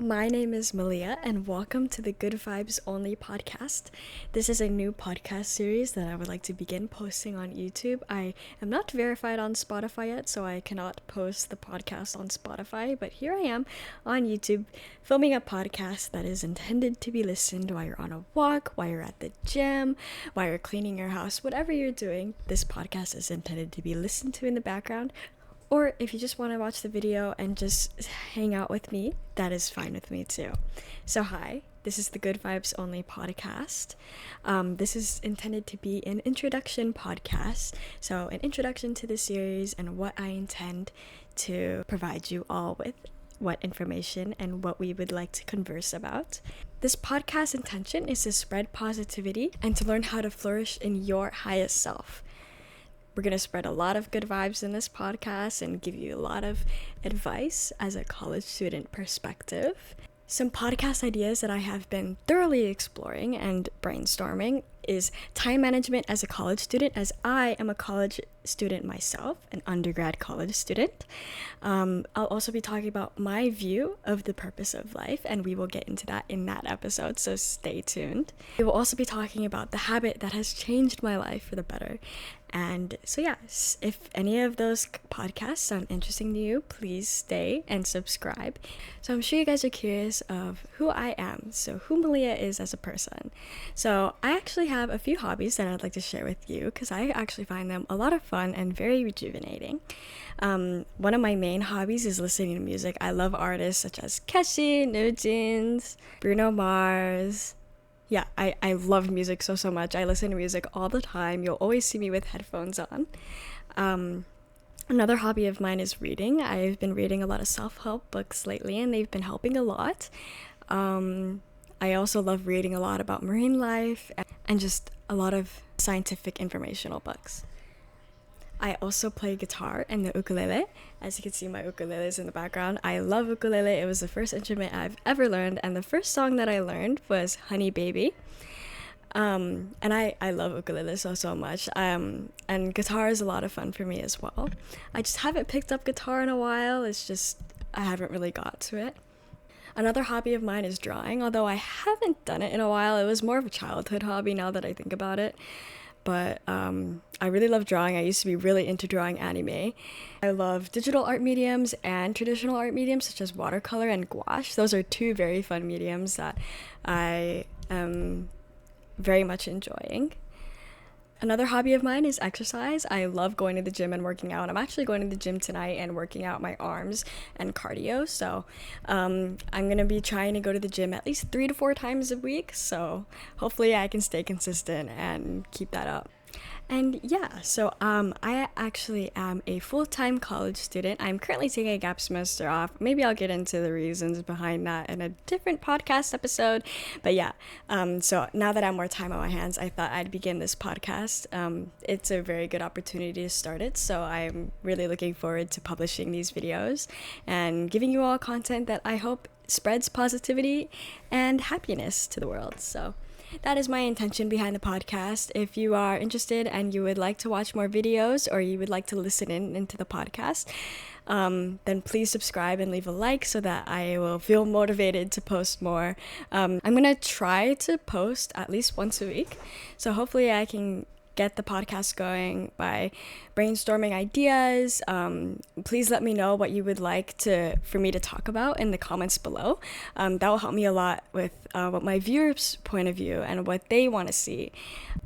my name is Melia, and welcome to the Good Vibes Only podcast. This is a new podcast series that I would like to begin posting on YouTube. I am not verified on Spotify yet, so I cannot post the podcast on Spotify, but here I am on YouTube filming a podcast that is intended to be listened while you're on a walk, while you're at the gym, while you're cleaning your house, whatever you're doing. This podcast is intended to be listened to in the background. Or if you just want to watch the video and just hang out with me, that is fine with me too. So hi, this is the Good Vibes Only podcast. This is intended to be an introduction podcast. So an introduction to the series and what I intend to provide you all with, what information and what we would like to converse about. This podcast intention is to spread positivity and to learn how to flourish in your highest self. We're going to spread a lot of good vibes in this podcast and give you a lot of advice as a college student perspective. Some podcast ideas that I have been thoroughly exploring and brainstorming is time management as a college student, as I am a college student myself, an undergrad college student. I'll also be talking about my view of the purpose of life, and we will get into that in that episode, so stay tuned. We will also be talking about the habit that has changed my life for the better. And so yes, if any of those podcasts sound interesting to you, please stay and subscribe. So I'm sure you guys are curious of who I am, so who Melia is as a person. So I actually have a few hobbies that I'd like to share with you because I actually find them a lot of fun and very rejuvenating. One of my main hobbies is listening to music. I love artists such as Keshi, New Jeans, Bruno Mars. Yeah, I love music so much. I listen to music all the time. You'll always see me with headphones on. Another hobby of mine is reading. I've been reading a lot of self-help books lately, and they've been helping a lot. I also love reading a lot about marine life and just a lot of scientific informational books. I also play guitar and the ukulele. As you can see, my ukulele is in the background. I love ukulele. It was the first instrument I've ever learned, and the first song that I learned was Honey Baby. And I love ukulele so much. And guitar is a lot of fun for me as well. I just haven't picked up guitar in a while. It's just, I haven't really got to it. Another hobby of mine is drawing, although I haven't done it in a while. It was more of a childhood hobby now that I think about it. But I really love drawing. I used to be really into drawing anime. I love digital art mediums and traditional art mediums such as watercolor and gouache. Those are two very fun mediums that I am very much enjoying. Another hobby of mine is exercise. I love going to the gym and working out. I'm actually going to the gym tonight and working out my arms and cardio. So I'm going to be trying to go to the gym at least 3 to 4 times a week. So hopefully I can stay consistent and keep that up. And yeah, so I actually am a full-time college student. I'm currently taking a gap semester off. Maybe I'll get into the reasons behind that in a different podcast episode. But yeah, so now that I have more time on my hands, I thought I'd begin this podcast. It's a very good opportunity to start it. So I'm really looking forward to publishing these videos and giving you all content that I hope spreads positivity and happiness to the world. So that is my intention behind the podcast. If you are interested and you would like to watch more videos or you would like to listen into the podcast, then please subscribe and leave a like so that I will feel motivated to post more. I'm going to try to post at least once a week. So hopefully I can get the podcast going by brainstorming ideas. Please let me know what you would like for me to talk about in the comments below. That will help me a lot with what my viewers' point of view and what they want to see.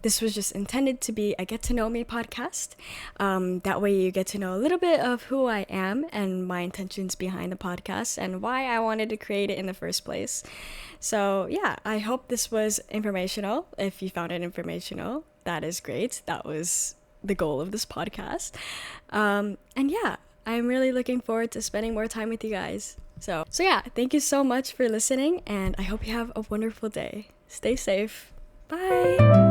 This was just intended to be a get to know me podcast. That way you get to know a little bit of who I am and my intentions behind the podcast and why I wanted to create it in the first place. So yeah, I hope this was informational. If you found it informational, that is great. That was the goal of this podcast. And yeah, I'm really looking forward to spending more time with you guys. So yeah, thank you so much for listening, and I hope you have a wonderful day. Stay safe. Bye.